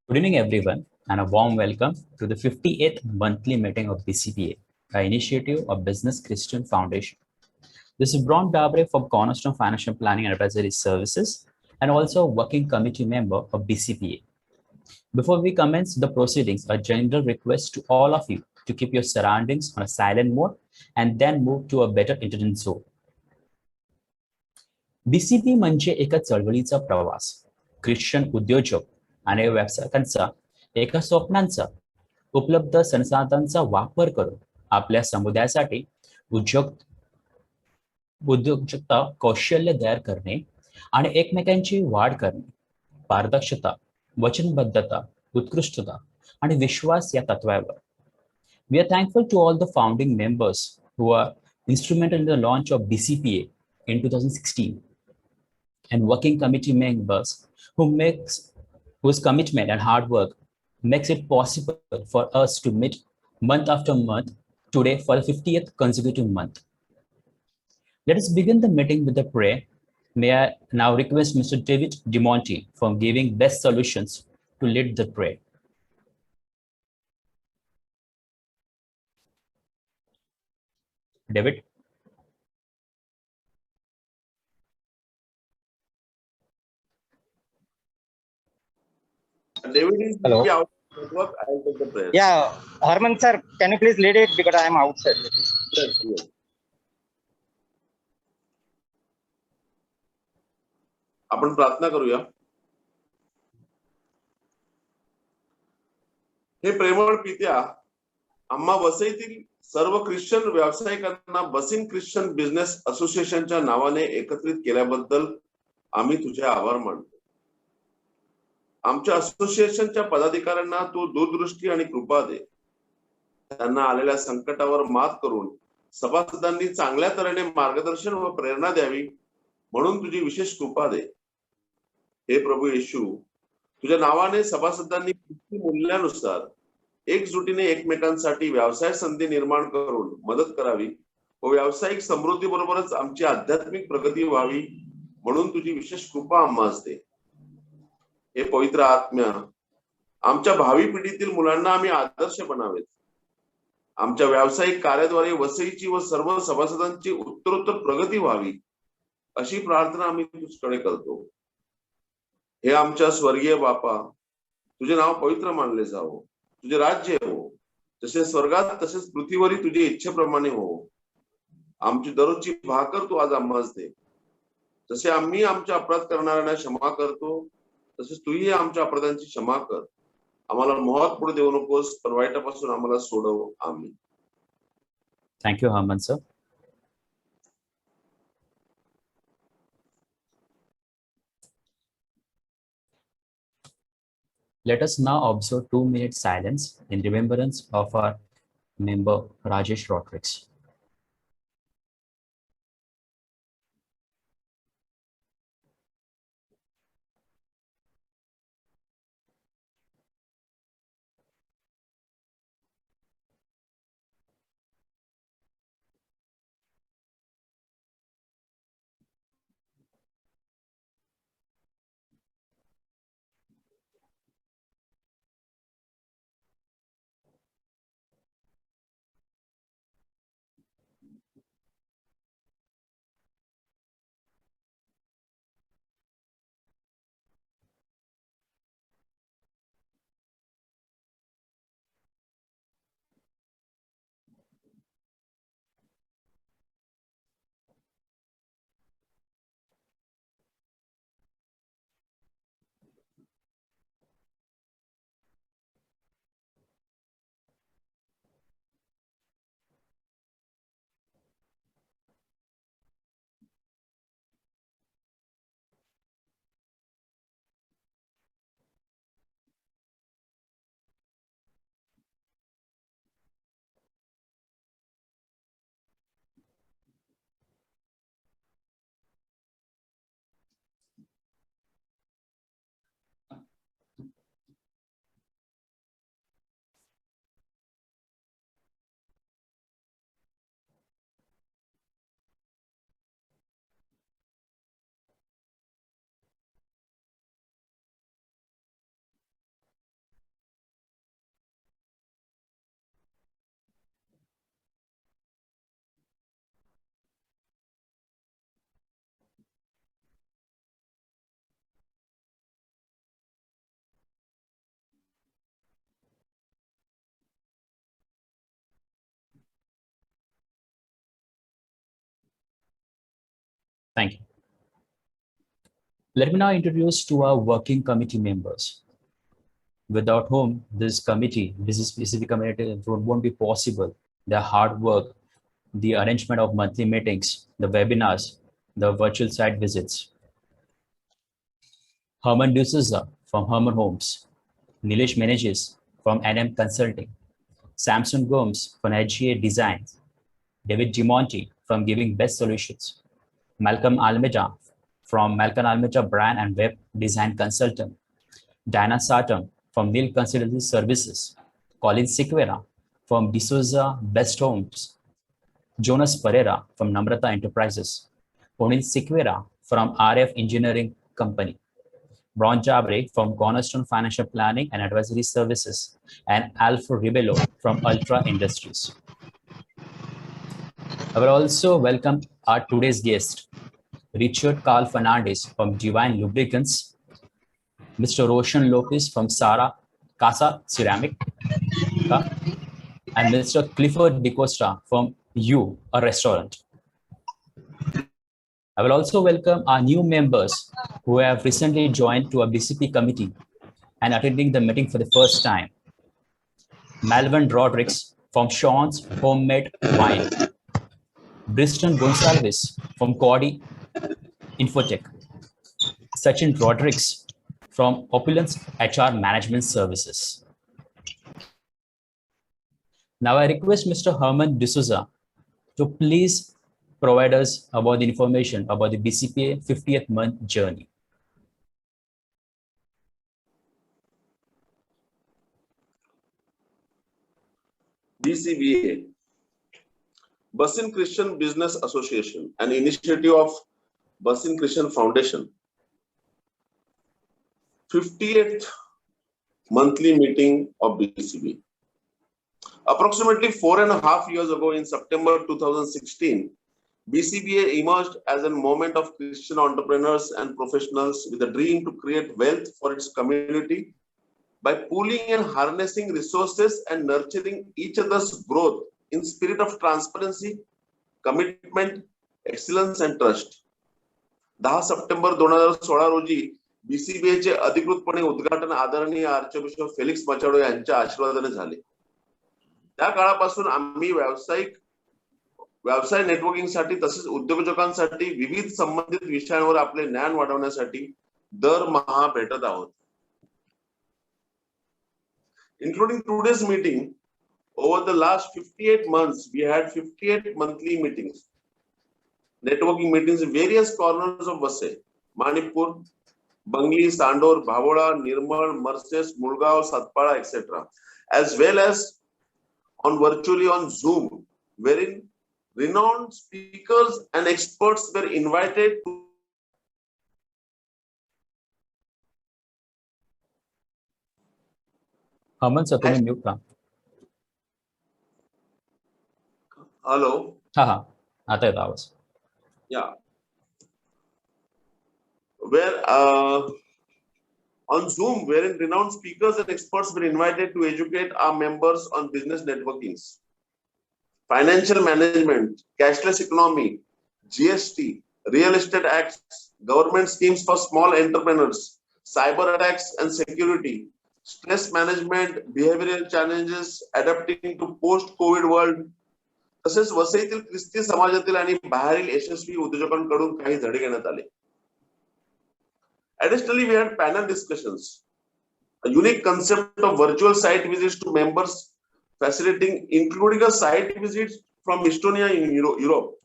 Good evening, everyone, and a warm welcome to the 58th monthly meeting of BCPA, an initiative of Business Christian Foundation. This is Braun Dabre from Cornerstone Financial Planning and Advisory Services, and also a working committee member of BCPA. Before we commence the proceedings, a general request to all of you to keep your surroundings on a silent mode and then move to a better internet zone. BCP म्हणजे एका चळवळीचा प्रवास, Christian उद्योजक आणि व्यावसायिकांचा एका स्वप्नांचा उपलब्ध संसाधनांचा वापर करून आपल्या समुदायासाठी उद्योजकता कौशल्य तयार करणे आणि एकमेकांची वाढ करणे, पारदर्शकता, वचनबद्धता, उत्कृष्टता आणि विश्वास या तत्वावर. We are thankful to all the founding members who are instrumental in the launch of BCPA in 2016 and working committee members whose commitment and hard work makes it possible for us to meet month after month today for the 50th consecutive month. Let us begin the meeting with a prayer. May I now request Mr. David DeMonte for giving best solutions to lead the prayer. David? David is Hello. maybe out of network. I'll take the prayer. Yeah, Harman sir, can you please lead it because I am outside. Yes, yes. आपण प्रार्थना करूया. हे प्रेमळ पित्या, आम्हा वसईतील सर्व Christian व्यावसायिकांना busing Christian business असोसिएशनच्या नावाने एकत्रित केल्याबद्दल आम्ही तुझे आभार मानतो. आमच्या असोसिएशनच्या पदाधिकाऱ्यांना तू दूरदृष्टी आणि कृपा दे. त्यांना आलेल्या संकटावर मात करून सभासदांनी चांगल्या तऱ्हेने मार्गदर्शन व प्रेरणा द्यावी म्हणून तुझी विशेष कृपा दे. हे प्रभू येशू, तुझ्या नावाने सभासदांनी मूल्यानुसार एकजुटीने एकमेकांसाठी व्यवसाय संधी निर्माण करून मदत करावी व व्यावसायिक समृद्धी बरोबरच आमची आध्यात्मिक प्रगती व्हावी म्हणून तुझी विशेष कृपा आम्हास दे. हे पवित्र आत्म्या, आमच्या भावी पिढीतील मुलांना आम्ही आदर्श बनावेत. आमच्या व्यावसायिक कार्याद्वारे वसईची व सर्व सभासदांची उत्तरोत्तर प्रगती व्हावी अशी प्रार्थना आम्ही तुझ्याकडे करतो. हे आमच्या स्वर्गीय बापा, तुझे नाव पवित्र मानले जावो. तुझे राज्य हो, जसे स्वर्गात तसेच पृथ्वीवरही तुझी इच्छेप्रमाणे हो. आमची दररोजची भाकर तू आज आम्हास दे. जसे आम्ही आमच्या अपराध करणाऱ्यांना क्षमा करतो तसेच तूही आमच्या अपराधांची क्षमा कर. आम्हाला मोहात पुढे देऊ नकोस, पण वाईटापासून आम्हाला सोडव. आमीन. Thank you, Harman sir. Let us now observe 2 minutes silence in remembrance of our member Rajesh Rotrix. Thank you. Let me now introduce to our working committee members, without whom this specific committee won't be possible. Their hard work, the arrangement of monthly meetings, the webinars, the virtual site visits. Herman D'Souza from Herman Homes, Nilesh Meneges from NM Consulting, Samson Gomes from HGA Designs, David Dimonti from Giving Best Solutions, Malcolm Almeida from Malcolm Almeida Brand and Web Design Consultant, Diana Satam from Neil Consultancy Services, Colin Sequeira from D'Souza Best Homes, Jonas Pereira from Namrata Enterprises, Ponil Sequeira from RF Engineering Company, Ron Jabre from Cornerstone Financial Planning and Advisory Services, and Alfred Ribello from Ultra Industries. I will also welcome our today's guest, Richard Carl Fernandez from Divine Lubricants, Mr. Roshan Lopez from Casa Ceramic, and Mr. Clifford DeCosta from You, a Restaurant. I will also welcome our new members who have recently joined to our BCP committee and attending the meeting for the first time. Malvin Rodriguez from Sean's Homemade Wine, Briston Gonsalves from Cordy Infotech, Sachin Rodriguez from Opulence HR Management Services. Now I request Mr. Herman D'Souza to please provide us about the information about the BCPA 50th month journey. BCBA, Basin Christian Business Association, an initiative of Basin Christian Foundation. 58th monthly meeting of BCB. Approximately 4.5 years ago, in September 2016, BCBA emerged as a moment of Christian entrepreneurs and professionals with a dream to create wealth for its community by pooling and harnessing resources and nurturing each other's growth in spirit of transparency, commitment, excellence and trust. 10 September 2016 रोजी BCBA चे अधिकृतपणे उद्घाटन आदरणीय archbishop Felix Machado यांच्या आशीर्वादाने झाले. त्या काळापासून आम्ही व्यवसाय नेटवर्किंगसाठी तसेच उद्योजकांसाठी विविध संबंधित विषयांवर आपले ज्ञान वाढवण्यासाठी दरमहा भेटत आहोत. Including today's meeting, over the last 58 months, we had 58 monthly meetings, networking meetings in various corners of Vasai, Manipur, Bangli, Sandor, Bhavoda, Nirmal, Marses, Mulgaon, Satpara, etc., as well as virtually on Zoom, wherein renowned speakers and experts were invited to. Herman, sir, तुम्ही mute का? Hello. हाँ, आता येतो आवाज. Yeah. Where on Zoom, wherein renowned speakers and experts were invited to educate our members on business networkings, financial management, cashless economy, GST, real estate acts, government schemes for small entrepreneurs, cyber attacks and security, stress management, behavioral challenges, adapting to post-COVID world. तसेच वसईतील ख्रिस्ती समाजातील आणि बाहेरील यशस्वी उद्योजकांकडून काही धडे घेण्यात आले. Additionally, we had panel discussions, a unique concept of virtual site visits to members, facilitating including a site visit from Estonia in Europe.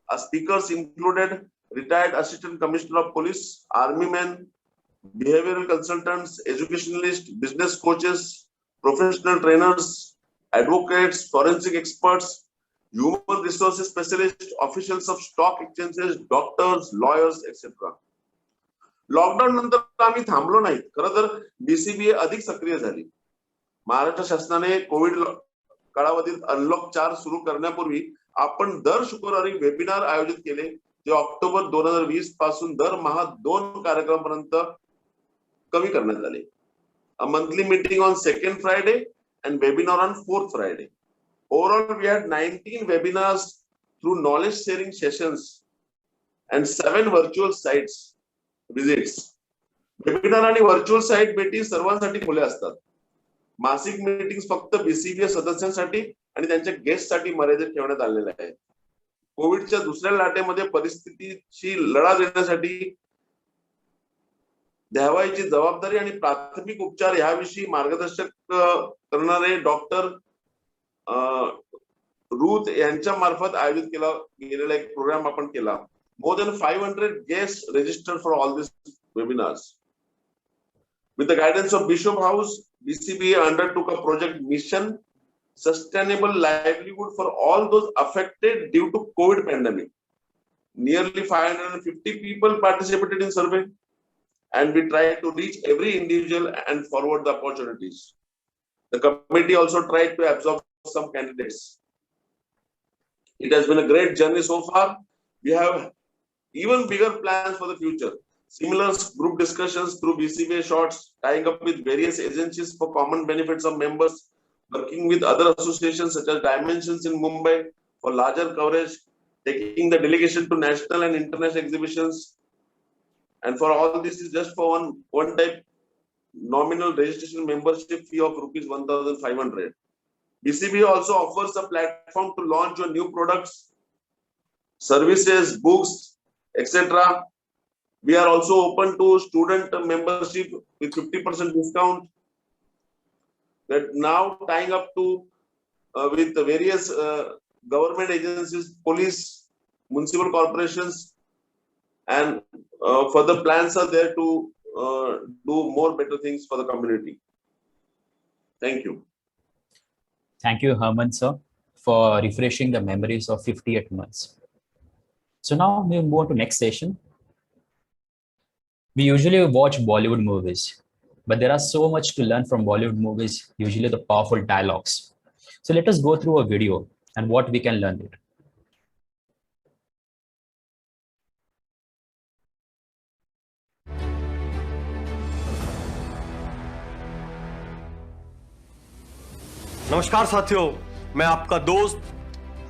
Our speakers included retired Assistant Commissioner of Police, Army men, behavioral consultants, educationalists, business coaches, professional trainers, advocates, forensic experts, human resources specialists, officials of stock exchanges, doctors, lawyers, etc. Lockdown नंतर आम्ही थांबलो नाही. खरं तर BCBA अधिक सक्रिय झाली. महाराष्ट्र शासनाने कोविड कालावधीत अनलॉक 4 सुरू करण्यापूर्वी आपण दर शुक्रवारी वेबिनार आयोजित केले, जे ऑक्टोबर 2020 पासून दरमहा 2 कार्यक्रमापर्यंत कमी करण्यात आले. A monthly meeting on second Friday and webinar on fourth Friday. Overall, we had 19 webinars through knowledge sharing sessions and 7 virtual sites visits. Webinar आणि व्हर्च्युअल साईट भेटी सर्वांसाठी खुल्या असतात. मासिक मीटिंग फक्त बीसीबीए सदस्यांसाठी आणि त्यांच्या गेस्टसाठी मर्यादित ठेवण्यात आलेल्या आहेत. कोविडच्या दुसऱ्या लाटेमध्ये परिस्थितीची लढा देण्यासाठी द्यावायची जबाबदारी आणि प्राथमिक उपचार याविषयी मार्गदर्शक करणारे डॉक्टर रूथ यांच्या मार्फत आयोजित केला गेलेला एक प्रोग्राम आपण केला. More than 500 guests registered for all these webinars. With the guidance of Bishop House, BCBA undertook a project mission, sustainable livelihood for all those affected due to COVID pandemic. Nearly 550 people participated in survey, and we tried to reach every individual and forward the opportunities. The committee also tried to absorb some candidates. It has been a great journey so far. We have even bigger plans for the future. Similar group discussions through BCBA shorts, tying up with various agencies for common benefits of members, working with other associations such as Dimensions in Mumbai for larger coverage, taking the delegation to national and international exhibitions. And for all this is just for one type nominal registration membership fee of rupees 1,500. BCBA also offers a platform to launch your new products, services, books, etc. We are also open to student membership with 50% discount. That now tying up to with the various government agencies, police, municipal corporations, and further plans are there to do more better things for the community. Thank you. Thank you, Herman sir, for refreshing the memories of 58 months. So now we move on to next session. We usually watch Bollywood movies, but there are so much to learn from Bollywood movies, usually the powerful dialogues. So let us go through a video and what we can learn there. नमस्कार साथियों, मैं आपका दोस्त,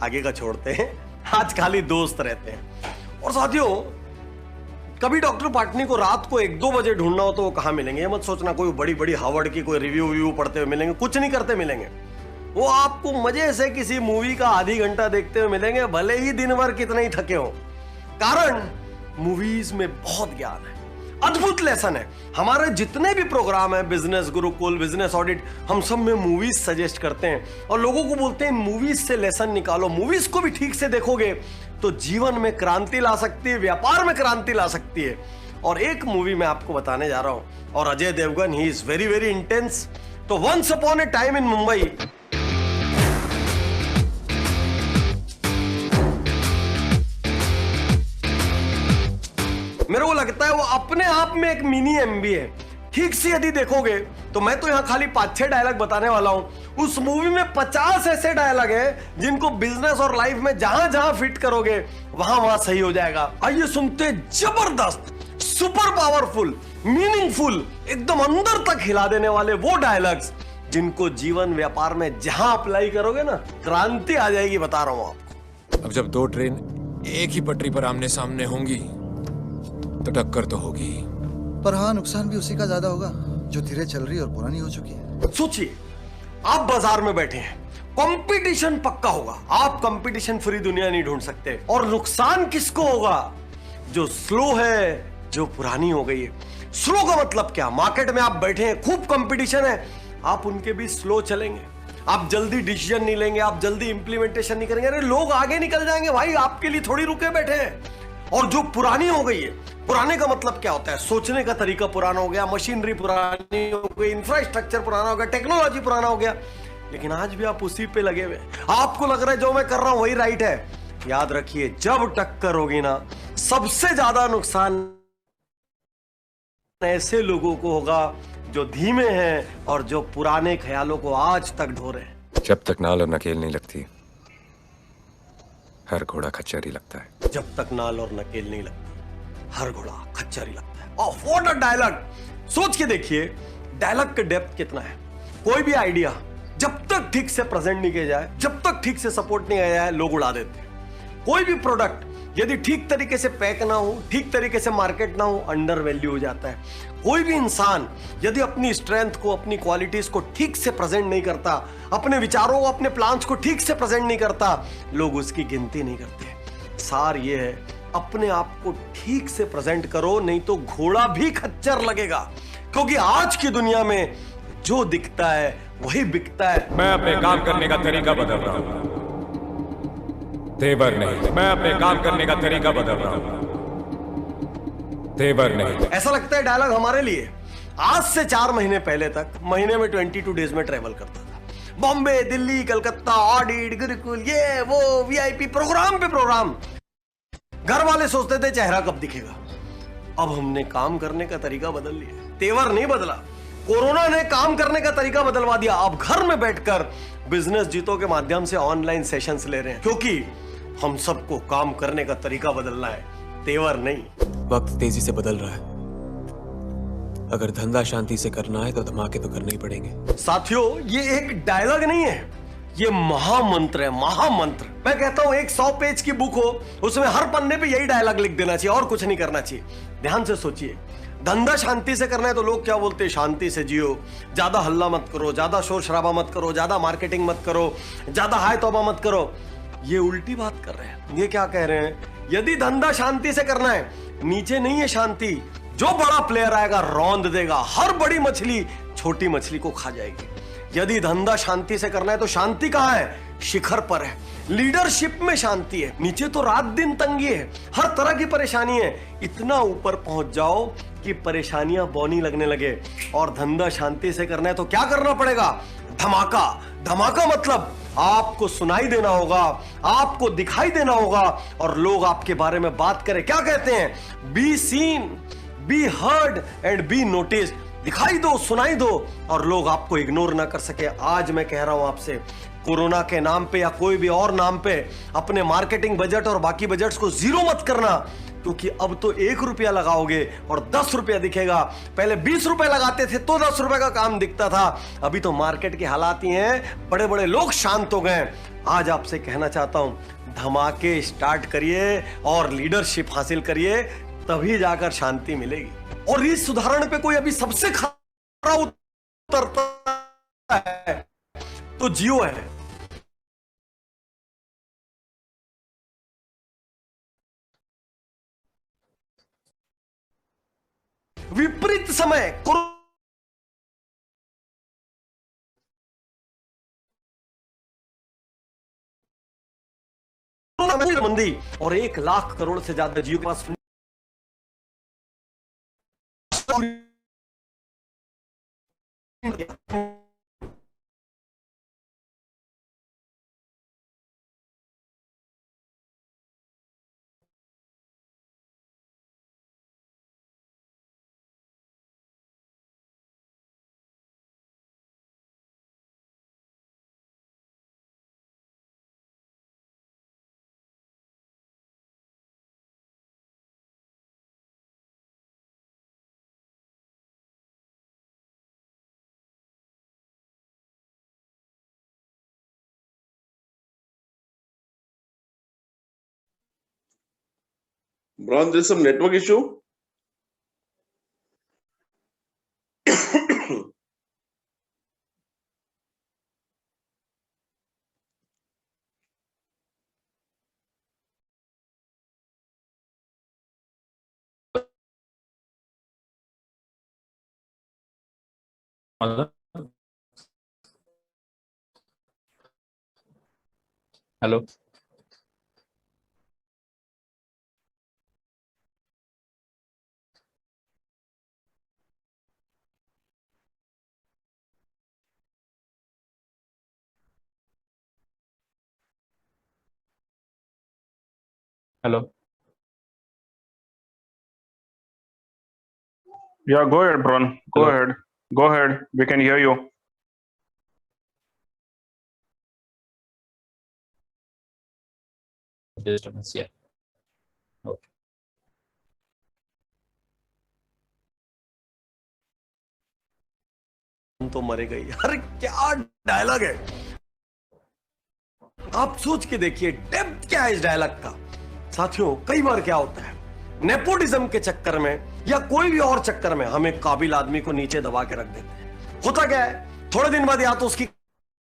आगे का छोड़ते हैं, आज खाली दोस्त रहते हैं। और साथियों, कभी डॉक्टर पाटनी को रात को 1-2 बजे ढूंढना हो तो वो कहां मिलेंगे? ये मत सोचना कोई बड़ी बड़ी हार्वर्ड की कोई रिव्यू पढ़ते हुए मिलेंगे, कुछ नहीं करते मिलेंगे। वो आपको मजे से किसी मूवी का आधी घंटा देखते हुए मिलेंगे, भले ही दिन भर कितने ही थके हो। कारण मूवीज में बहुत ज्ञान है, अद्भुत लेसन है। हमारे जितने भी प्रोग्राम है, बिजनेस गुरुकुल, बिजनेस ऑडिट, हम सब में मूवीज सजेस्ट करते हैं और लोगों को बोलते हैं मूवीज से लेसन निकालो। मूवीज को भी ठीक से देखोगे तो जीवन में क्रांति ला सकती है, व्यापार में क्रांति ला सकती है। और एक मूवी मैं आपको बताने जा रहा हूं, और Ajay Devgan, he is very very intense. तो once upon a time in Mumbai, मेरे को लगता है वो अपने आप में एक मिनी MBA है। ठीक से यदि देखोगे तो मैं तो यहां खाली 5-6 डायलॉग बताने वाला हूं। उस मूवी में 50 ऐसे डायलॉग हैं जिनको बिजनेस और लाइफ में जहां जहां फिट करोगे वहां वहां सही हो जाएगा। आइए सुनते, जबरदस्त, सुपर पावरफुल, मीनिंगफुल, एकदम अंदर तक हिला देने वाले वो डायलॉग्स जिनको जीवन व्यापार में जहां अप्लाई करोगे ना, क्रांति आ जाएगी, बता रहा हूं आपको। अब जब 2 ट्रेन एक ही पटरी पर आमने सामने होंगी तो टक्कर तो होगी, पर हाँ, नुकसान भी उसी का ज्यादा होगा जो धीरे चल रही और पुरानी हो चुकी है। सोचिए, आप बाजार में बैठे हैं, कंपटीशन पक्का होगा, आप कंपटीशन फ्री दुनिया नहीं ढूंढ सकते। और नुकसान किसको होगा? जो स्लो है, जो पुरानी हो गई है। स्लो का मतलब क्या? मार्केट में आप बैठे हैं, खूब कंपटीशन है, आप उनके भी स्लो चलेंगे, आप जल्दी डिसीजन नहीं लेंगे, आप जल्दी इंप्लीमेंटेशन नहीं करेंगे, अरे लोग आगे निकल जाएंगे भाई, आपके लिए थोड़ी रुके बैठे हैं। और जो पुरानी हो गई है, पुराने का मतलब क्या होता है? सोचने का तरीका पुराना हो गया, मशीनरी पुरानी हो गई, इंफ्रास्ट्रक्चर पुराना हो गया, टेक्नोलॉजी पुराना हो गया, लेकिन आज भी आप उसी पे लगे हुए। आपको लग रहा है जो मैं कर रहा हूं वही राइट है। याद रखिए, जब टक्कर होगी ना, सबसे ज्यादा नुकसान ऐसे लोगों को होगा जो धीमे हैं और जो पुराने ख्यालों को आज तक ढो रहे हैं। जब तक नाल और नकेल नहीं लगती, हर घोड़ा खच्चर ही लगता है। जब तक नाल और नकेल नहीं लगती, हर घोड़ा खच्चर ही लगता है। और व्हाट अ डायलॉग! सोच के देखिए, डायलॉग का डेप्थ कितना है। कोई भी आइडिया जब तक ठीक से प्रेजेंट नहीं किया जाए, जब तक ठीक से सपोर्ट नहीं किया जाए, लोग उड़ा देते हैं। कोई भी प्रोडक्ट यदि ठीक तरीके से पैक ना हो, ठीक तरीके से मार्केट ना हो, अंडर वैल्यू हो जाता है। कोई भी इंसान यदि अपनी स्ट्रेंथ को, अपनी क्वालिटीज को ठीक से प्रेजेंट नहीं करता, अपने विचारों को, अपने प्लान्स को ठीक से प्रेजेंट नहीं करता, लोग उसकी गिनती नहीं करते। सार ये है, अपने आप को ठीक से प्रेजेंट करो, नहीं तो घोड़ा भी खच्चर लगेगा। क्योंकि आज की दुनिया में जो दिखता है वही बिकता है। मैं अपने काम करने का तरीका बदल रहा हूं, तेवर नहीं। मैं अपने काम करने का तरीका बदल रहा हूं, तेवर नहीं। ऐसा लगता है डायलॉग हमारे लिए। आज से 4 महीने पहले तक महीने में 22 डेज में ट्रेवल करता था। बॉम्बे, दिल्ली, कलकत्ता, ऑडिट, गुरुकुल, ये वो, वीआईपी, प्रोग्राम पे प्रोग्राम। घर वाले सोचते थे चेहरा कब दिखेगा। अब हमने काम करने का तरीका बदल लिया, तेवर नहीं बदला। कोरोना ने काम करने का तरीका बदलवा दिया। अब घर में बैठकर बिजनेस जीतो के माध्यम से ऑनलाइन सेशंस ले रहे हैं, क्योंकि हम सबको काम करने का तरीका बदलना है, तेवर नहीं। वक्त तेजी से बदल रहा है। अगर धंधा शांति से करना है तो धमाके तो करने ही पड़ेंगे। साथियों, ये एक डायलॉग नहीं है, ये महामंत्र है, महामंत्र। मैं कहता हूं 100 पेज की बुक हो, उसमें हर पन्ने पे यही डायलॉग लिख देना चाहिए और कुछ नहीं करना चाहिए। ध्यान से सोचिए, धंधा शांति से करना है तो लोग क्या बोलते हैं? शांति से जियो, ज्यादा हल्ला मत करो, ज्यादा शोर शराबा मत करो, ज्यादा मार्केटिंग मत करो, ज्यादा हाय तौबा मत करो। ये उल्टी बात कर रहे हैं। ये क्या कह रहे हैं? यदि धंधा शांति से करना है, नीचे नहीं है शांति, जो बड़ा प्लेयर आएगा रौंद देगा, हर बड़ी मछली छोटी मछली को खा जाएगी। यदि धंधा शांति से करना है तो शांति कहां है? शिखर पर है, लीडरशिप में शांति है। नीचे तो रात दिन तंगी है, हर तरह की परेशानी है। इतना ऊपर पहुंच जाओ कि परेशानियां बौनी लगने लगे। और धंधा शांति से करना है तो क्या करना पड़ेगा? धमाका। धमाका मतलब आपको सुनाई देना होगा, आपको दिखाई देना होगा और लोग आपके बारे में बात करें। क्या कहते हैं? Be seen, be heard and B noticed. दिखाई दो, सुनाई दो और लोग आपको इग्नोर ना कर सके। आज मैं कह रहा हूं आपसे, कोरोना के नाम पे या कोई भी और नाम पे अपने मार्केटिंग बजट और बाकी बजट्स को जीरो मत करना, क्योंकि अब तो 1 रुपया लगाओगे और 10 रुपया दिखेगा। पहले 20 रुपए लगाते थे तो 10 रुपए का काम दिखता था। अभी तो मार्केट के हालात ही हैं, बड़े बड़े लोग शांत हो गए। आज आपसे कहना चाहता हूं, धमाके स्टार्ट करिए और लीडरशिप हासिल करिए, तभी जाकर शांति मिलेगी। और इस उदाहरण पे कोई अभी सबसे खरा उतरता है तो जियो है। विपरीत समय मंदी और 1 लाख करोड़ से ज्यादा जियो के पास। Bron, there's some network issue. Hello, hello. Yeah, go ahead, Bron. Go Hello. ahead. Go ahead. We can hear you. Disturbance, yeah. Okay. तो मरेगा ही। अरे क्या डायलॉग है, आप सोच के देखिए डेप्थ क्या है इस डायलॉग का। साथियों, कई बार क्या होता है, नेपोटिज्म के चक्कर में या कोई भी और चक्कर में हम एक काबिल आदमी को नीचे दबा के रख देते हैं। होता क्या है, थोड़े दिन बाद या तो उसकी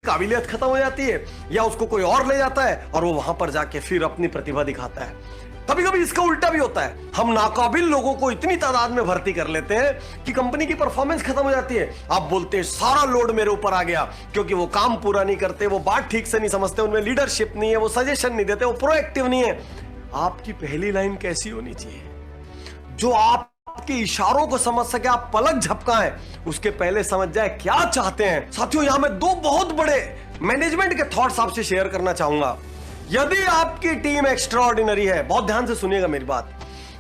काबिलियत खत्म हो जाती है या उसको कोई और ले जाता है और वो वहां पर जाके फिर अपनी प्रतिभा दिखाता है। कभी कभी इसका उल्टा भी होता है, हम नाकाबिल लोगों को इतनी तादाद में भर्ती कर लेते हैं कि कंपनी की परफॉर्मेंस खत्म हो जाती है। आप बोलते हैं सारा लोड मेरे ऊपर आ गया, क्योंकि वो काम पूरा नहीं करते, वो बात ठीक से नहीं समझते, उनमें लीडरशिप नहीं है, वो सजेशन नहीं देते, वो प्रोएक्टिव नहीं है। आपकी पहली लाइन कैसी होनी चाहिए? जो आपके इशारों को समझ सके, आप पलक झपकाएं, उसके पहले समझ जाए क्या चाहते हैं। साथियों, यहां मैं दो बहुत बड़े मैनेजमेंट के थॉट्स आपसे शेयर करना चाहूंगा। यदि आपकी टीम एक्स्ट्राऑर्डिनरी है, बहुत ध्यान से सुनिएगा मेरी बात,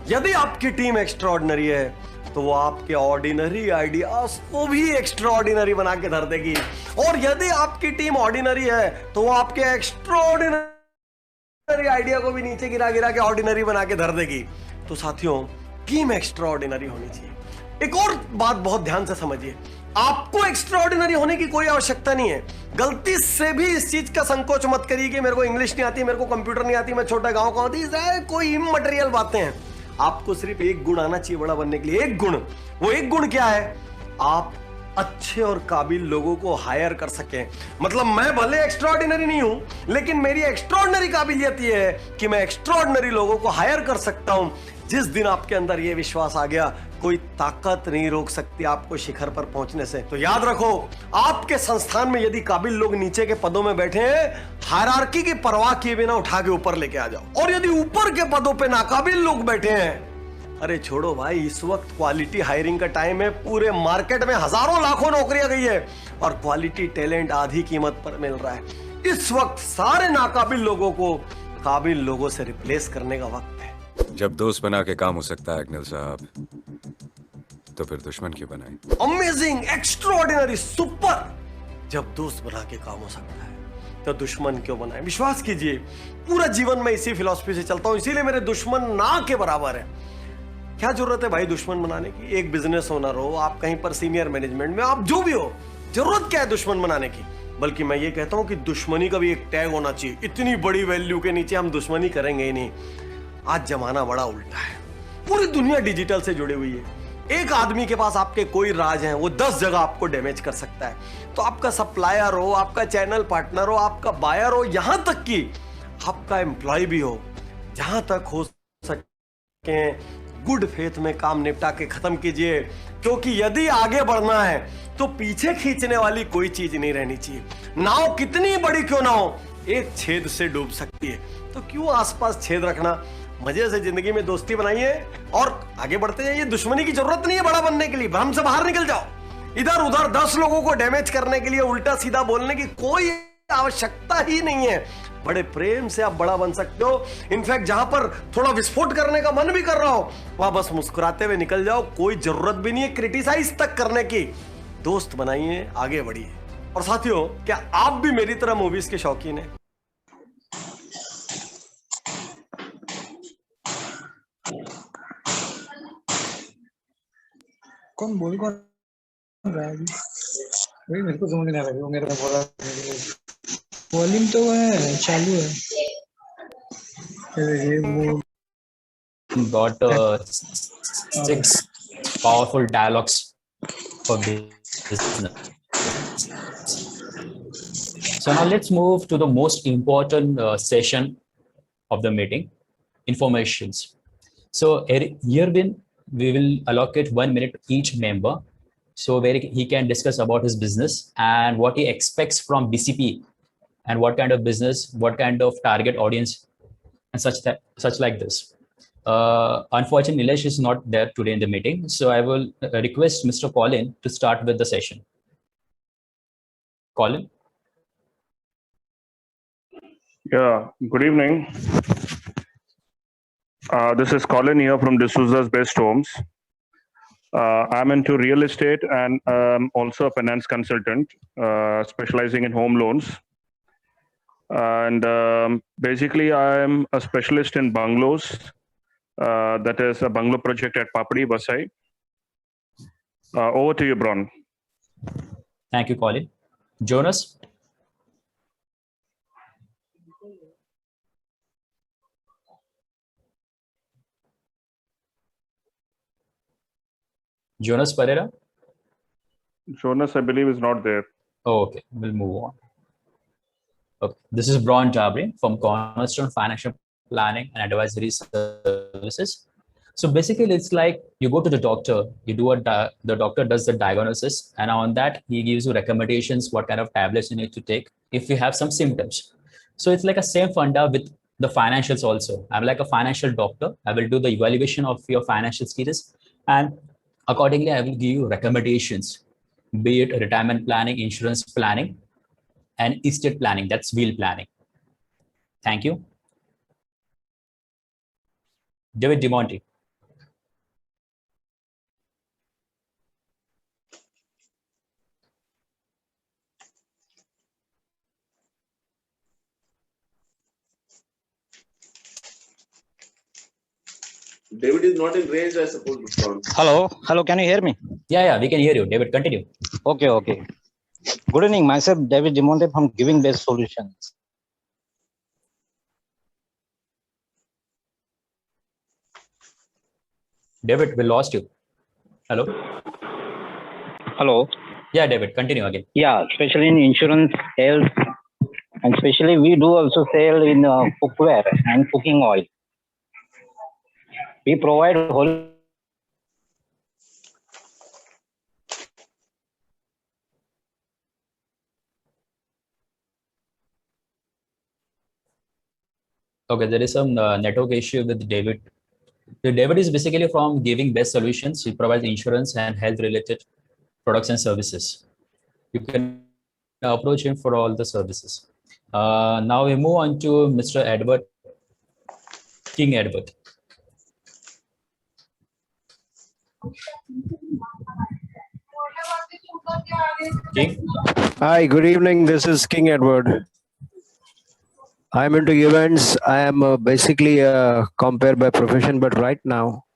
यदि आपकी टीम एक्स्ट्राऑर्डिनरी है तो वो आपके ऑर्डिनरी आइडियाज को भी एक्स्ट्राऑर्डिनरी बना के धर देगी, और यदि आपकी टीम ऑर्डिनरी है तो वो आपके एक्स्ट्राऑर्डिनरी आइडिया को भी नीचे गिरा गिरा के ऑर्डिनरी बना के धर देगी। तो साथियों, टीम एक्स्ट्राऑर्डिनरी होनी चाहिए। एक और बात बहुत ध्यान से समझिए, आपको एक्स्ट्राऑर्डिनरी होने की कोई आवश्यकता नहीं है। गलती से भी इस चीज का संकोच मत करिए कि मेरे को इंग्लिश नहीं आती, मेरे को कंप्यूटर नहीं आती, मैं छोटा गांव का हूं, कोई इमटेरियल बातें हैं। आपको सिर्फ एक गुण आना चाहिए बड़ा बनने के लिए, एक गुण। वो एक गुण क्या है? आप अच्छे और काबिल लोगों को हायर कर सकें। मतलब मैं भले एक्स्ट्राऑर्डिनरी नहीं हूं, लेकिन मेरी एक्स्ट्राऑर्डिनरी काबिलियत यह है कि मैं एक्स्ट्राऑर्डिनरी लोगों को हायर कर सकता हूं। जिस दिन आपके अंदर यह विश्वास आ गया, कोई ताकत नहीं रोक सकती आपको शिखर पर पहुंचने से। तो याद रखो, आपके संस्थान में यदि काबिल लोग नीचे के पदों में बैठे हैं, हायरार्की की परवाह किए बिना उठा के ऊपर लेके आ जाओ। और यदि ऊपर के पदों पे नाकाबिल लोग बैठे हैं, अरे छोड़ो भाई, इस वक्त क्वालिटी हायरिंग का टाइम है। पूरे मार्केट में हजारों लाखों नौकरियां गई है और क्वालिटी टैलेंट आधी कीमत पर मिल रहा है। इस वक्त सारे नाकाबिल लोगों को काबिल लोगों से रिप्लेस करने का वक्त है। जब दोस्त बना के काम हो सकता है अग्निल साहब, तो फिर दुश्मन क्यों बनाए? Amazing, extraordinary, super. जब दोस्त बना के काम हो सकता है तो दुश्मन क्यों बनाए? विश्वास कीजिए, पूरा जीवन में इसी फिलॉसफी से चलता हूं, इसीलिए मेरे दुश्मन ना के बराबर है। क्या जरूरत है भाई दुश्मन बनाने की? एक बिजनेस ओनर हो आप, कहीं पर सीनियर मैनेजमेंट में आप, जो भी हो, जरूरत क्या है दुश्मन बनाने की? बल्कि मैं ये कहता हूं कि दुश्मनी का भी एक टैग होना चाहिए। इतनी बड़ी वैल्यू के नीचे हम दुश्मनी करेंगे ही नहीं। आज जमाना बड़ा उल्टा है, पूरी दुनिया डिजिटल से जुड़ी हुई है। एक आदमी के पास आपके कोई राज है, वो 10 जगह आपको डैमेज कर सकता है। तो आपका सप्लायर हो, आपका चैनल पार्टनर हो, आपका बायर हो, यहां तक कि आपका एम्प्लॉय भी हो, जहां तक हो सके गुड फेथ में काम निपटा के खत्म कीजिए। क्योंकि यदि आगे बढ़ना है तो पीछे खींचने वाली कोई चीज नहीं रहनी चाहिए। नाव कितनी बड़ी क्यों ना हो, एक छेद से डूब सकती है। तो क्यों आसपास छेद रखना? मजे से जिंदगी में दोस्ती बनाइए और आगे बढ़ते जाइए। दुश्मनी की जरूरत नहीं है बड़ा बनने के लिए, भ्रम से बाहर निकल जाओ। इधर उधर 10 लोगों को डैमेज करने के लिए उल्टा सीधा बोलने की कोई आवश्यकता ही नहीं है। बड़े प्रेम से आप बड़ा बन सकते हो। इनफैक्ट जहां पर थोड़ा विस्फोट करने का मन भी कर रहा हो, वहां बस मुस्कुराते हुए निकल जाओ। कोई जरूरत भी नहीं है क्रिटिसाइज तक करने की। दोस्त बनाइए, आगे बढ़िए। और साथियों, क्या आप भी मेरी तरह मूवीज के शौकीन हैं? कौन रहा है अभी? वही मेरे को समझ नहीं आ रहा है। वो मेरे को बोला वॉल्यूम तो है, चालू है। ये वो got 6 powerful dialogues for business. So now let's move to the most important session of the meeting, informations. So here we will allocate 1 minute each member, so where he can discuss about his business and what he expects from BCP and what kind of business, what kind of target audience, and such like this. Unfortunately, Nilesh is not there today in the meeting, so I will request Mr. Colin to start with the session. Colin? Yeah, good evening. This is Colin here from D'Souza's Best Homes. I'm into real estate and also a finance consultant, specializing in home loans. And basically, I'm a specialist in bungalows. That is a bungalow project at Papadi, Vasai. Over to you, Bron. Thank you, Colin. Jonas? Jonas Pereira? Jonas, I believe, is not there. Oh, okay, we'll move on. Okay. This is Braun Jabri from Cornerstone Financial Planning and Advisory Services. So basically, it's like you go to the doctor, you do the doctor does the diagnosis, and on that he gives you recommendations what kind of tablets you need to take if you have some symptoms. So it's like a same funda with the financials also. I'm like a financial doctor. I will do the evaluation of your financial status, and accordingly, I will give you recommendations, be it retirement planning, insurance planning, and estate planning. That's will planning. Thank you. David DeMonte. David is not in range, I suppose. Hello, can you hear me? Yeah, we can hear you. David, continue. Okay. Good evening, myself, David Dimonte from Giving Best Solutions. David, we lost you. Hello? Hello. Yeah, David, continue again. Yeah, especially in insurance, health, and especially we do also sell in cookware and cooking oil. We provide whole. Okay, there is some network issue with David. David is basically from Giving Best Solutions. He provides insurance and health-related products and services. You can approach him for all the services. Now we move on to Mr. Edward, King Edward. King? Hi, good evening. This is King Edward. I'm into events. I am basically a compare by profession, but right now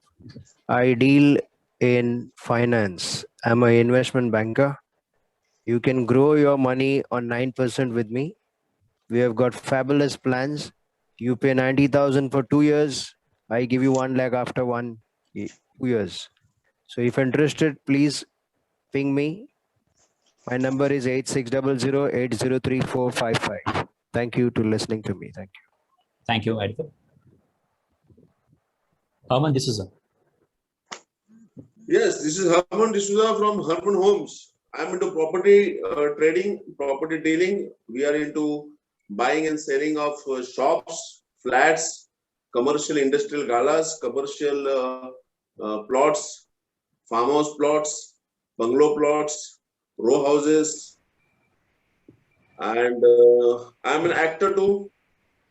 I deal in finance. I'm an investment banker. You can grow your money on 9% with me. We have got fabulous plans. You pay 90,000 for 2 years. I give you 1 lakh after 2 years. So if interested, please ping me. My number is 8600803455. Thank you to listening to me. Thank you. Thank you, Edward. Herman D'Souza. Yes, this is Herman D'Souza from Herman Homes. I'm into property trading, property dealing. We are into buying and selling of shops, flats, commercial industrial galas, commercial plots, farmhouse plots, bungalow plots, row houses, and I'm an actor too.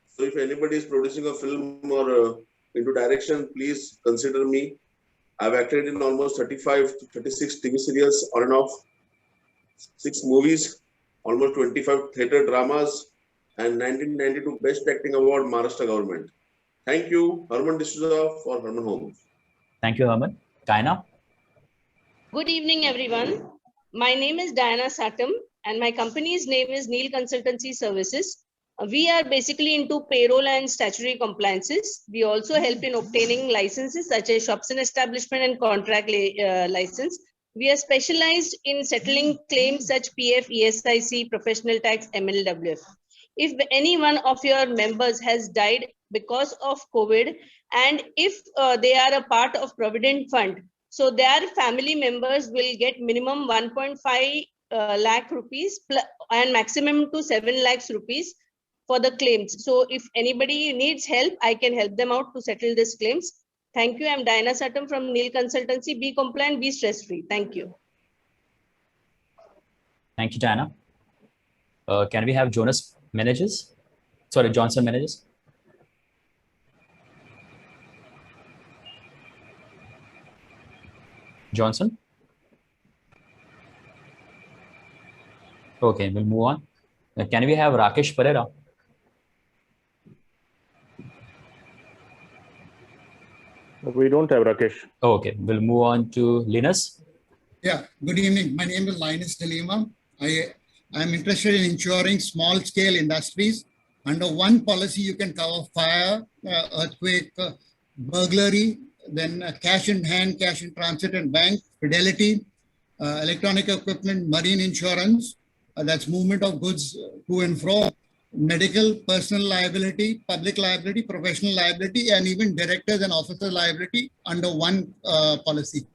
So if anybody is producing a film or into direction, please consider me. I've acted in almost 35 to 36 TV serials on and off, 6 movies, almost 25 theatre dramas, and 1992 Best Acting Award Maharashtra Government. Thank you, Herman D'Souza for Herman Homes. Thank you, Herman. Diana? Good evening, everyone. My name is Diana Satam, and my company's name is Neil Consultancy Services. We are basically into payroll and statutory compliances. We also help in obtaining licenses such as shops and establishment and contract license. We are specialized in settling claims such PF, ESIC, professional tax, MLWF. If any one of your members has died because of COVID, and if they are a part of Provident Fund, so their family members will get minimum 1.5 lakh rupees and maximum to 7 lakhs rupees for the claims. So if anybody needs help, I can help them out to settle these claims. Thank you. I'm Diana Satam from Neil Consultancy. Be compliant, be stress-free. Thank you. Thank you, Diana. Can we have Jonas Managers? Sorry, Johnson Managers. Johnson? Okay, we'll move on. Can we have Rakesh Pereira? We don't have Rakesh. Okay, we'll move on to Linus. Yeah, good evening. My name is Linus De Lima. I am interested in insuring small scale industries. Under one policy, you can cover fire, earthquake, burglary, then cash in hand, cash in transit and bank, Fidelity, electronic equipment, marine insurance, that's movement of goods to and fro, medical, personal liability, public liability, professional liability, and even directors and officers liability under one policy.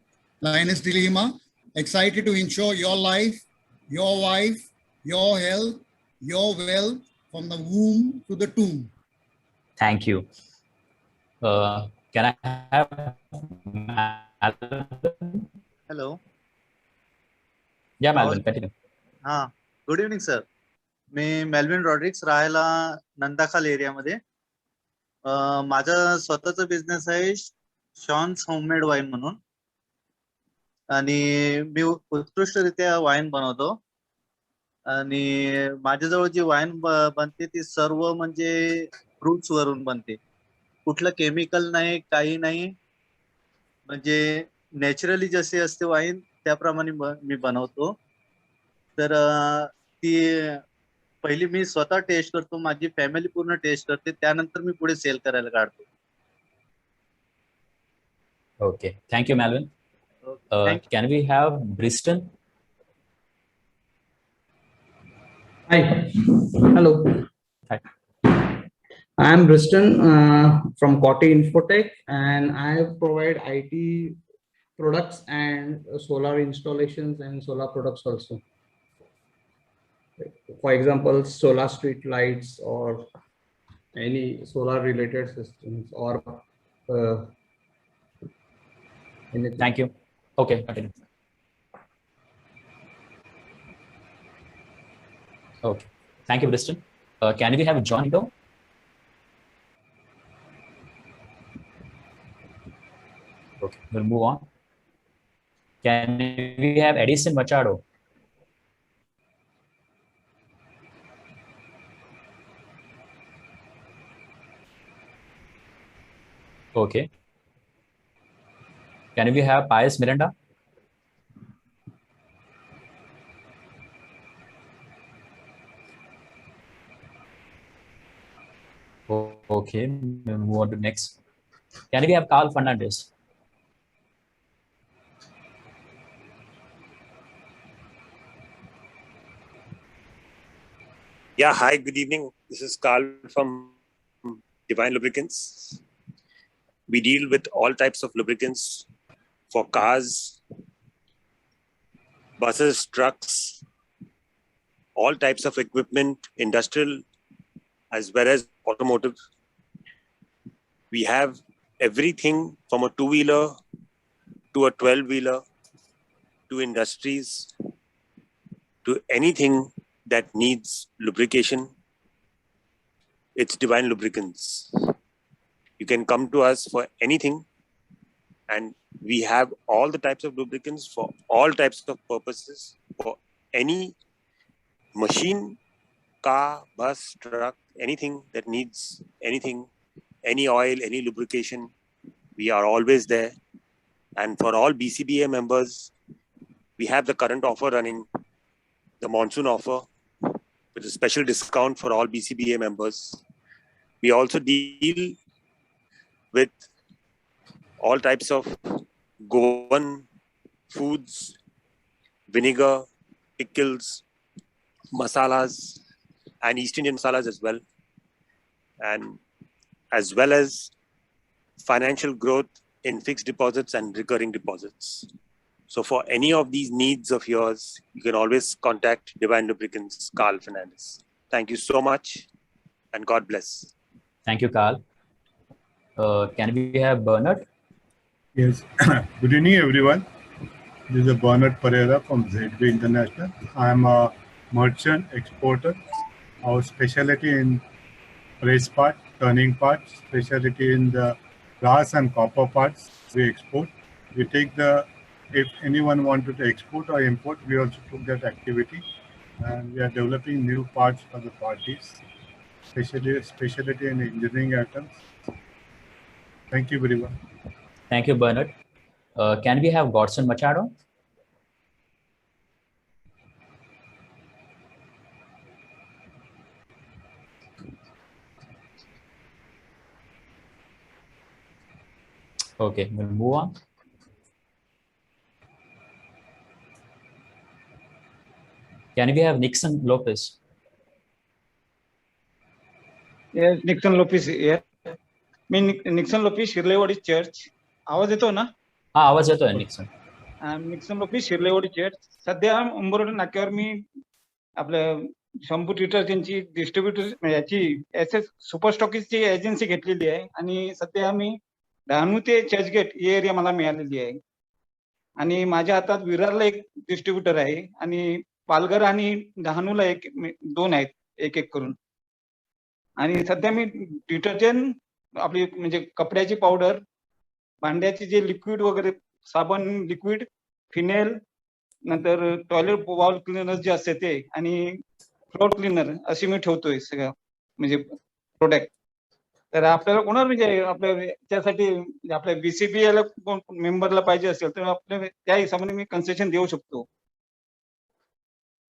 Linus de Lima, excited to insure your life, your wife, your health, your wealth from the womb to the tomb. Thank you. Can I have Malvin? Hello. Yeah, Malvin, continue. हा, good evening sir. मी Melvin Rodrigues, राहायला नंदाखाल एरियामध्ये. माझा स्वतःचा business आहे शॉन्स homemade wine म्हणून, आणि मी उत्कृष्टरित्या wine बनवतो. आणि माझ्याजवळ जी वाईन बनते ती सर्व म्हणजे फ्रुट्स वरून बनते. कुठलं केमिकल नाही, काही नाही, म्हणजे नॅचरली जसे असते वाईन त्याप्रमाणे मी बनवतो. तर ती पहिली मी स्वतः टेस्ट करतो, माझी फॅमिली पूर्ण टेस्ट करते, त्यानंतर मी पुढे सेल करायला काढतो. Okay, thank you, Malvin. Thank you. Can we have Briston? Hi. Hello. Hi. I am Briston from Kotti Infotech, and I provide IT products and solar installations and solar products also. For example, solar street lights or any solar related systems or anything. Thank you. Okay, continue. Okay, thank you, Briston. Can we have John Ito? Okay, we'll move on. Can we have Edison Machado? Okay. Can we have Pius Miranda? Okay, we'll move on to next. Can we have Carl Fernandez? Yeah, hi, good evening. This is Carl from Divine Lubricants. We deal with all types of lubricants for cars, buses, trucks, all types of equipment, industrial, as well as automotive. We have everything from a two-wheeler to a 12-wheeler to industries to anything that needs lubrication. It's Divine Lubricants. You can come to us for anything, and we have all the types of lubricants for all types of purposes, for any machine, car, bus, truck, anything that needs anything, any oil, any lubrication, we are always there. And for all BCBA members, we have the current offer running, the monsoon offer, with a special discount for all BCBA members. We also deal with all types of Goan foods, vinegar, pickles, masalas, and East Indian masalas as well. And as well as financial growth in fixed deposits and recurring deposits. So for any of these needs of yours, you can always contact Divine Lubricants, Carl Fernandez. Thank you so much, and God bless. Thank you, Carl. Can we have Bernard? Yes. Good evening, everyone. This is Bernard Pereira from ZB International. I am a merchant exporter. Our specialty in press part, turning parts, specialty in the brass and copper parts we export. We take the, if anyone wanted to export or import, we also took that activity. And we are developing new parts for the parties, specialty in engineering items. Thank you very much. Thank you, Bernard. Can we have Godson Machado? Okay, we'll move on. Can we have Nixon Lopez? Yes, Nixon Lopez here. मी Nixon Lopez Shirlewadi church. आवाज येतो ना? हा, आवाज येतोय Nixon. Nixon Lopez Shirlewadi church. सध्या उंबरठा नाक्यावर मी आपल्या शंभू डिटर्जंटची डिस्ट्रीब्युटर याची एसएस सुपर स्टॉकीजची एजन्सी घेतलेली आहे आणि सध्या आम्ही डहाणू ते चर्चगेट ही एरिया मला मिळालेली आहे. आणि माझ्या हातात विरारला एक डिस्ट्रीब्युटर आहे आणि पालघर आणि डहाणूला दोन आहेत, एक करून. आणि सध्या मी डिटर्जंट आपली म्हणजे कपड्याची पावडर, भांड्याची जे लिक्विड वगैरे, साबण लिक्विड, फिनेल, नंतर टॉयलेट वॉल क्लिनर जे असते ते आणि फ्लोर क्लिनर असे मी ठेवतोय सगळं म्हणजे प्रोडक्ट. तर आपल्याला कोणाला म्हणजे आपल्या त्यासाठी आपल्या बीसीबीएला कोण मेंबरला पाहिजे असेल तर आपल्या त्या हिशोबाने मी कन्सेशन देऊ शकतो.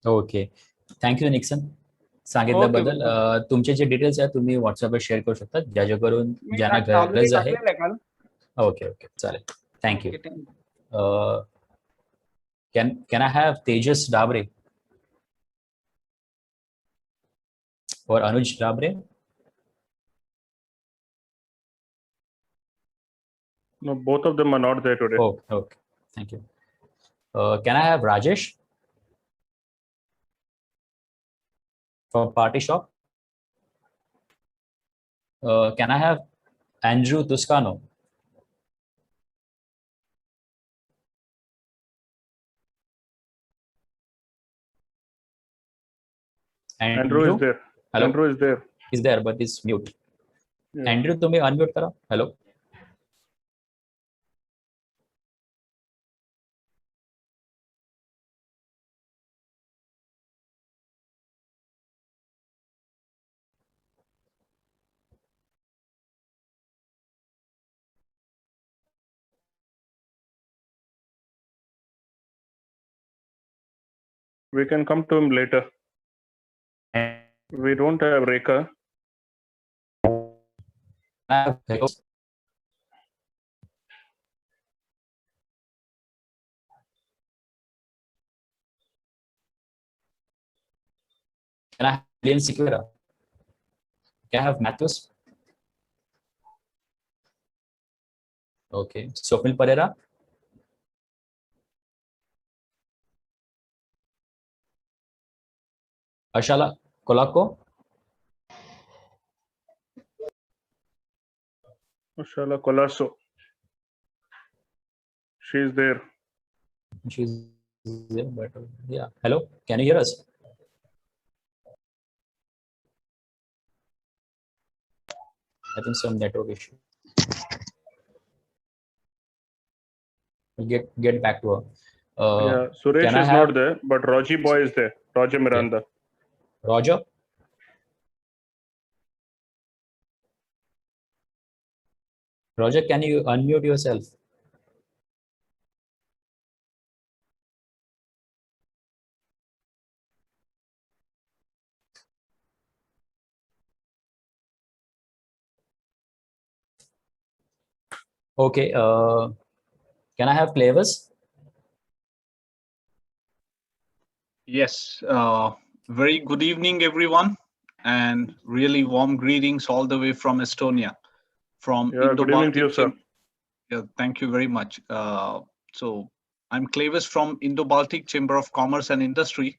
ओके, थँक्यू निक्सन सांगितल्याबद्दल. तुमचे जे डिटेल्स आहेत तुम्ही व्हॉट्सअपवर शेअर करू शकता ज्याच्याकरून ज्यांना गरज आहे. ओके ओके, चालेल. Thank you. can I have Tejas Dabre or Anuj Dabre? No, both of them are not there today. Oh, okay. Thank you. Can I have Rajesh from Party Shop? Can I have Andrew Toscano? Andrew is there. Hello? Andrew is there. He's there, but he's mute. Yeah. Andrew, तुम्ही unmute करा. Hello. We can come to him later. We don't have Rekha. Can I have Lilian Sequeira? Can I have Matthews? Okay. Swapnil Pereira? Ashala Kolako? Ashala Colasso. She's there. She's there, but yeah. Hello, can you hear us? I think some network issue. We'll get back to her. Yeah, Suresh is not there, but Roger Boy is there. Roger Miranda. Okay. Roger? Roger, can you unmute yourself? Okay, can I have Clavus? Yes, very good evening, everyone, and really warm greetings all the way from Estonia. From good evening to you, sir. Yeah, thank you very much. So I'm Clavus from Indo-Baltic Chamber of Commerce and Industry.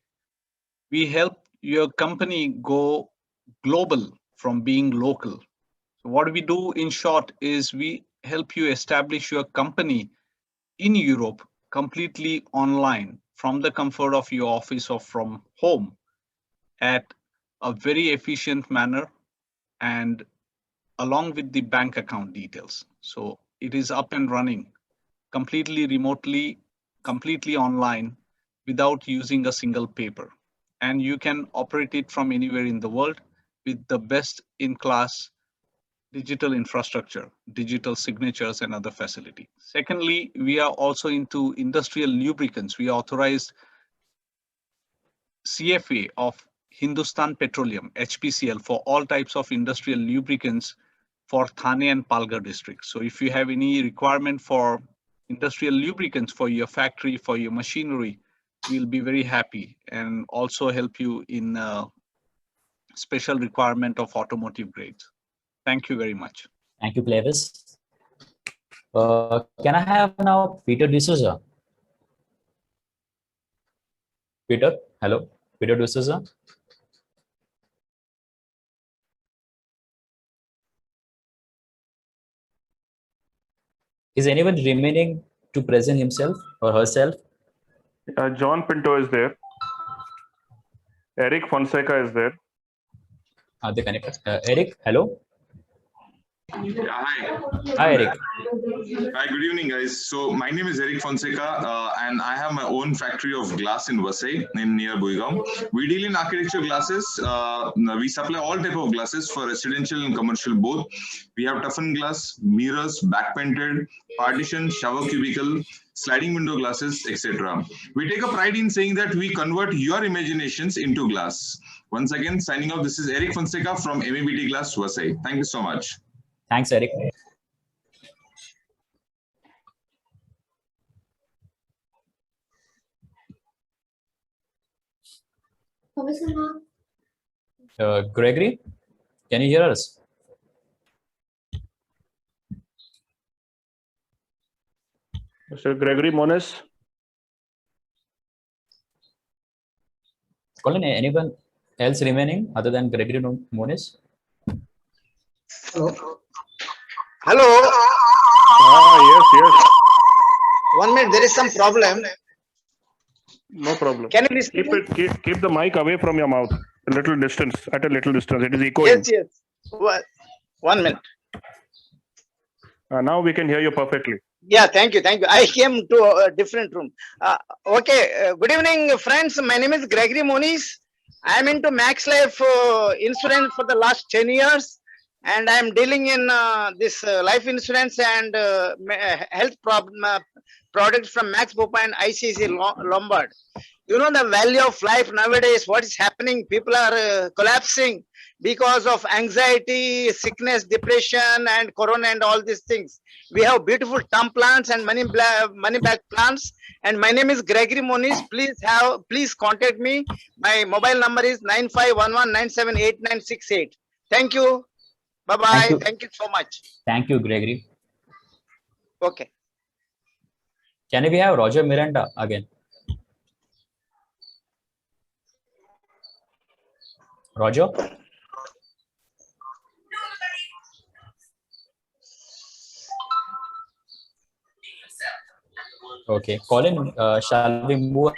We help your company go global from being local. So what we do in short is we help you establish your company in Europe completely online from the comfort of your office or from home at a very efficient manner and along with the bank account details. So it is up and running completely remotely, completely online without using a single paper. And you can operate it from anywhere in the world with the best in class digital infrastructure, digital signatures, and other facility. Secondly, we are also into industrial lubricants. We are authorized CFA of Hindustan Petroleum, HPCL, for all types of industrial lubricants for Thane and Palghar district. So if you have any requirement for industrial lubricants for your factory, for your machinery, we'll be very happy and also help you in special requirement of automotive grades. Thank you very much. Thank you, Clavis. Can I have now Peter D'Souza? Peter, hello, Peter D'Souza. Is anyone remaining to present himself or herself? John Pinto is there. Eric Fonseca is there. Are they connected? Eric, hello. Yeah, hi. Hi, Eric. Hi, good evening, guys. So my name is Eric Fonseca, and I have my own factory of glass in Vasai, near Buigaon. We deal in architecture glasses. We supply all type of glasses for residential and commercial both. We have toughened glass, mirrors, back painted, partition, shower cubicle, sliding window glasses, etc. We take a pride in saying that we convert your imaginations into glass. Once again, signing off, this is Eric Fonseca from MEBT Glass, Vasai. Thank you so much. Thanks, Eric. Gregory, can you hear us? Mr. Gregory Moniz. Colin, anyone else remaining other than Gregory Moniz? Hello. Hello. Yes. 1 minute, there is some problem. No problem. Can you listen? Keep the mic away from your mouth. At a little distance. It is echoing. Yes. 1 minute. Now we can hear you perfectly. Yeah, thank you. I came to a different room. Okay. Good evening, friends. My name is Gregory Moniz. I am into Max Life insurance for the last 10 years. And I am dealing in this life insurance and health products from Max Bopa and ICICI Lombard. You know the value of life nowadays, what is happening, people are collapsing because of anxiety, sickness, depression and corona and all these things. We have beautiful term plans and money back plans. And my name is Gregory Moniz. Please contact me. My mobile number is 9511978968. Thank you. Bye-bye. Thank you so much. Thank you, Gregory. Okay. Can we have Roger Miranda again? Roger? Okay. Colin, shall we move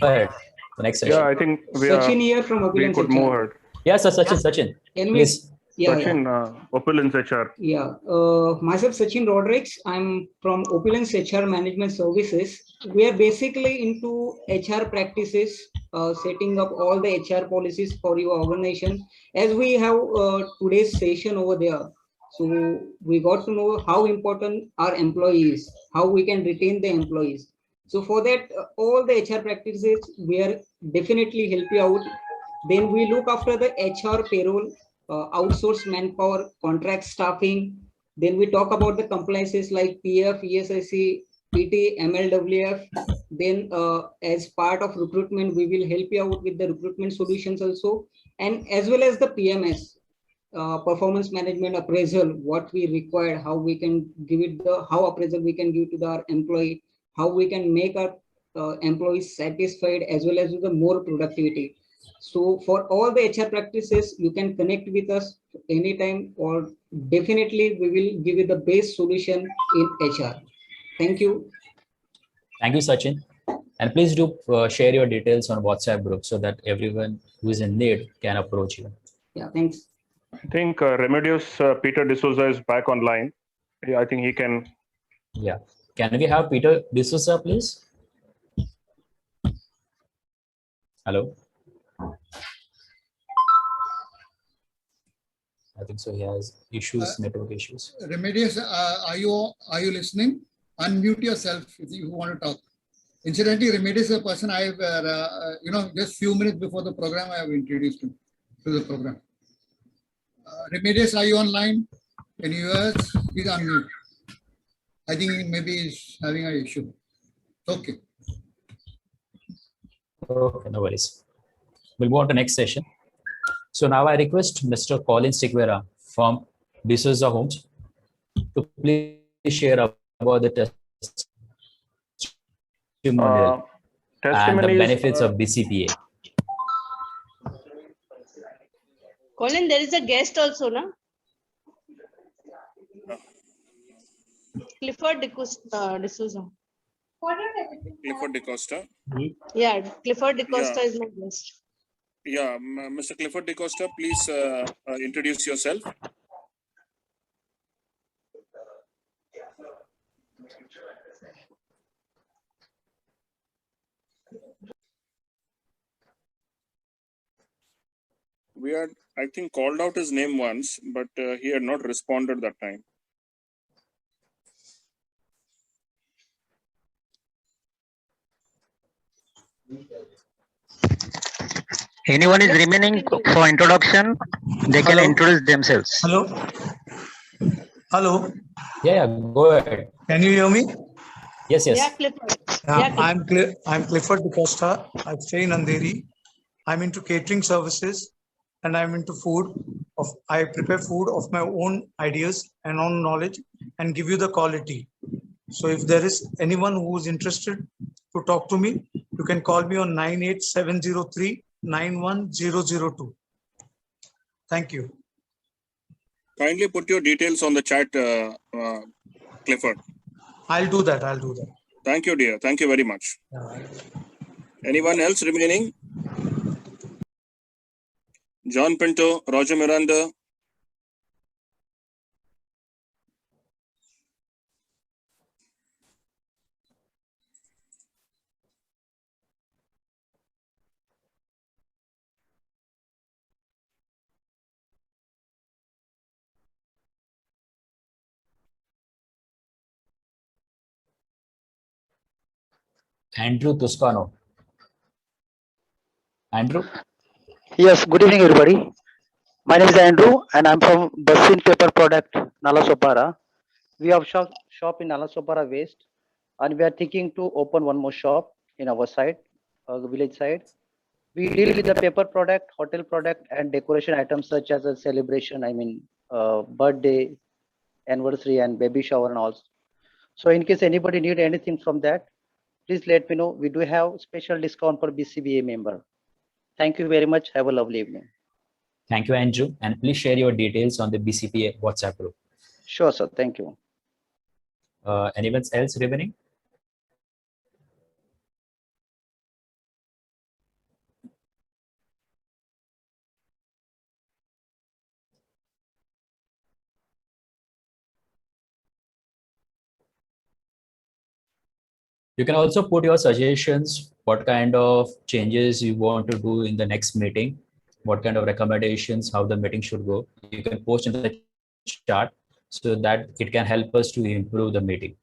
ahead? The next session. Yeah, I think Sachin here from Opulence we could HR. move ahead. Yes, Sachin. Please. Sachin, Opulence HR. Yeah, myself Sachin Rodrigues. I'm from Opulence HR Management Services. We are basically into HR practices, setting up all the HR policies for your organization. As we have today's session over there, so we got to know how important our employees, how we can retain the employees. So for that, all the HR practices, we are definitely help you out. Then we look after the HR payroll, outsourced manpower, contract staffing. Then we talk about the compliances like PF, ESIC, PT, MLWF. Then as part of recruitment, we will help you out with the recruitment solutions also. And as well as the PMS, performance management appraisal, what we require, how we can give it how appraisal we can give to our employee, how we can make our employees satisfied as well as with the more productivity. So for all the HR practices, you can connect with us anytime, or definitely we will give you the best solution in HR. Thank you. Thank you, Sachin. And please do share your details on WhatsApp group so that everyone who is in need can approach you. Yeah, thanks. I think Remedios Peter D'Souza is back online. Yeah, I think he can. Yeah. Can we have Peter D'Souza, please? Hello. I think so. He has issues, network issues. Remedios, are you listening? Unmute yourself if you want to talk. Incidentally, Remedios is a person I've just few minutes before the program I have introduced him to the program. Remedios, are you online? Can you hear us? He's on mute. I think maybe he's having an issue. Okay. Okay, no worries. We'll move on to next session. So now I request Mr. Colin Siguera from D'Souza Homes to please share about the testimonial and the testimonies, benefits of BCPA. Colin, there is a guest also, na? Clifford D'Souza. Clifford DeCosta. Yeah, Clifford D'Costa Yeah. is my guest. Yeah, Mr. Clifford DeCosta, please introduce yourself. We had, I think, called out his name once, but he had not responded that time. Anyone is remaining for introduction, they can introduce themselves. Hello. Hello. Yeah, go ahead. Can you hear me? Yes, yes. Yeah, Clifford. I'm Clifford DeCosta. I stay in Andheri. I'm into catering services and I'm into food. I prepare food of my own ideas and own knowledge and give you the quality. So if there is anyone who is interested to talk to me, you can call me on 98703-91002. Thank you. Kindly put your details on the chat, Clifford. I'll do that. I'll do that. Thank you, dear. Thank you very much. Anyone else remaining? John Pinto, Roger Miranda. Andrew Toscano. Andrew? Yes, good evening, everybody. My name is Andrew, and I'm from Basin Paper Product, Nalasopara. We have shop in Nalasopara West, and we are thinking to open one more shop in our side, village side. We deal with the paper product, hotel product, and decoration items such as a celebration, birthday, anniversary, and baby shower and all. So in case anybody need anything from that, please let me know. We do have special discount for BCBA member. Thank you very much. Have a lovely evening. Thank you, Andrew. And please share your details on the BCPA WhatsApp group. Sure, sir. Thank you. Anyone else remaining? You can also put your suggestions, what kind of changes you want to do in the next meeting, what kind of recommendations, how the meeting should go. You can post in the chat so that it can help us to improve the meeting.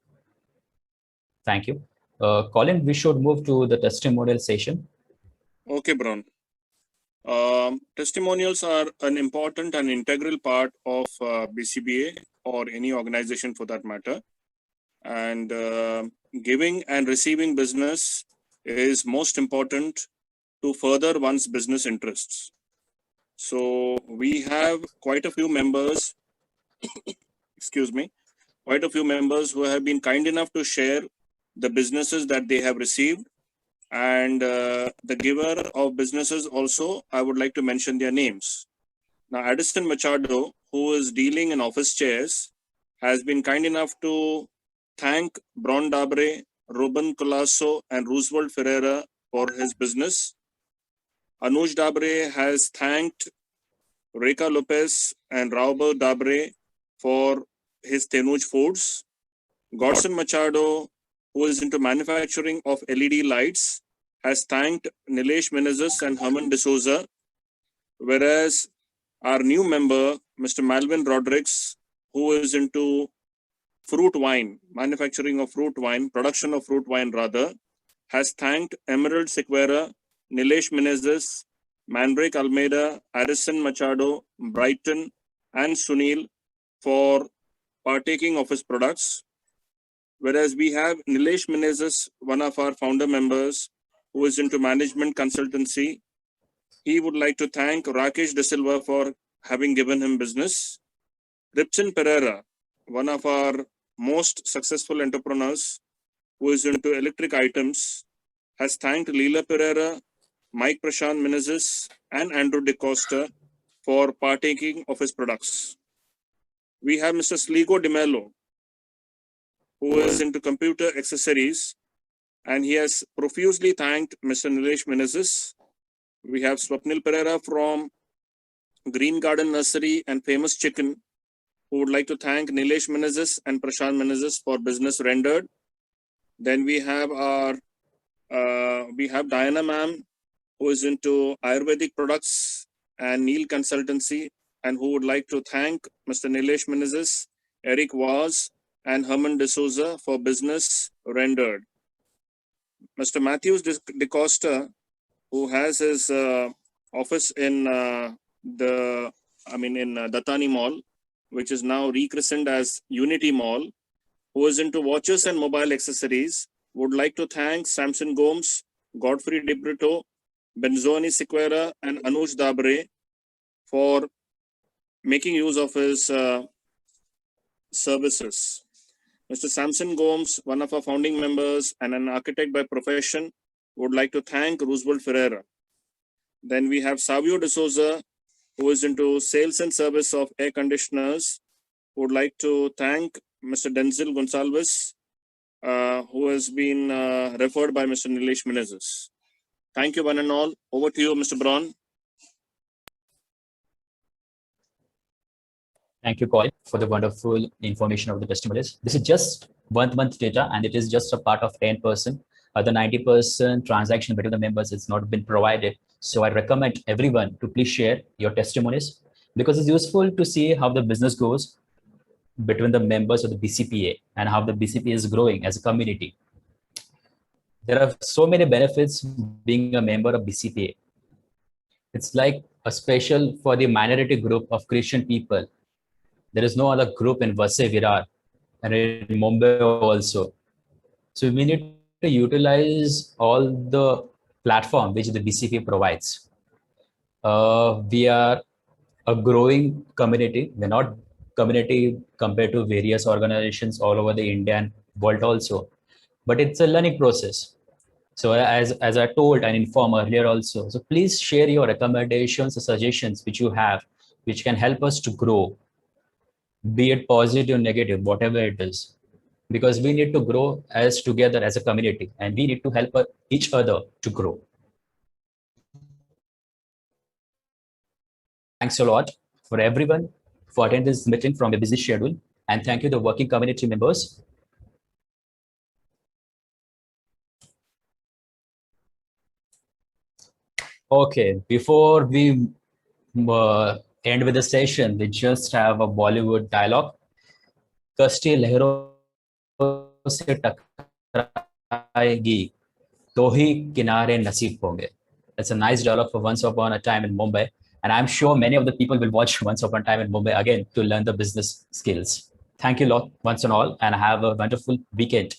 Thank you. Colin, we should move to the testimonial session. Okay, Brown. Testimonials are an important and integral part of BCBA or any organization for that matter. And giving and receiving business is most important to further one's business interests. So we have quite a few members, excuse me, quite a few members who have been kind enough to share the businesses that they have received. And the giver of businesses also, I would like to mention their names. Now, Addison Machado, who is dealing in office chairs, has been kind enough to thank Bron Dabre, Ruben Colasso, and Roosevelt Ferreira for his business. Anuj Dabre has thanked Reka Lopez and Raubal Dabre for his Tenuj Foods. Godson Machado, who is into manufacturing of LED lights, has thanked Nilesh Menezes and Herman D'Souza, whereas our new member, Mr. Malvin Rodrigues, who is into fruit wine, manufacturing of fruit wine, production of fruit wine rather, has thanked Emerald Sequeira, Nilesh Menezes, Mandrake Almeida, Addison Machado, Brighton, and Sunil for partaking of his products. Whereas we have Nilesh Menezes, one of our founder members, who is into management consultancy. He would like to thank Rakesh De Silva for having given him business. Ripchin Pereira, one of our most successful entrepreneurs, who is into electric items, has thanked Leela Pereira, Mike Prashant Menezes, and Andrew DeCosta for partaking of his products. We have Mr. Sligo De Mello, who is into computer accessories, and he has profusely thanked Mr. Nilesh Menezes. We have Swapnil Pereira from Green Garden Nursery and Famous Chicken, who would like to thank Nilesh Menezes and Prashant Menezes for business rendered. Then we have Diana ma'am, who is into Ayurvedic products and Neil Consultancy, and who would like to thank Mr. Nilesh Menezes, Eric Waz, and Herman D'Souza for business rendered. Mr. Matthews DeCosta, who has his office in Datani Mall, which is now rechristened as Unity Mall, who is into watches and mobile accessories, would like to thank Samson Gomes, Godfrey DeBrito, Benzoni Sequeira, and Anuj Dabre for making use of his services. Mr. Samson Gomes, one of our founding members and an architect by profession, would like to thank Roosevelt Ferreira. Then we have Savio D'Souza, who is into sales and service of air conditioners, would like to thank Mr. Denzel Gonsalves, who has been referred by Mr. Nilesh Menezes. Thank you, one and all. Over to you, Mr. Braun. Thank you, Coy, for the wonderful information of the testimonials. This is just 1 month data, and it is just a part of 10%. The 90% transaction between the members has not been provided. So I recommend everyone to please share your testimonies, because it's useful to see how the business goes between the members of the BCPA and how the BCPA is growing as a community. There are so many benefits being a member of BCPA. It's like a special for the minority group of Christian people. There is no other group in Vasai Virar and in Mumbai also. So we need to utilize all the platform which the BCPA provides. We are a growing community. We're not community compared to various organizations all over the Indian world also, but it's a learning process. So as I told and informed earlier also, so please share your recommendations or suggestions which you have, which can help us to grow, be it positive or negative, whatever it is, because we need to grow as together as a community, and we need to help each other to grow. Thanks a lot for everyone for attending this meeting from a busy schedule, and thank you the working community members. Okay, before we end with the session, we just have a Bollywood dialogue. कष्टी लहरों से टकराएगी तो ही किनारे नसीब होंगे. That's a nice dialogue for Once Upon a Time in Mumbai, and I'm sure many of the people will watch Once Upon a Time in Mumbai again to learn the business skills. Thank you a lot once and all, and have a wonderful weekend.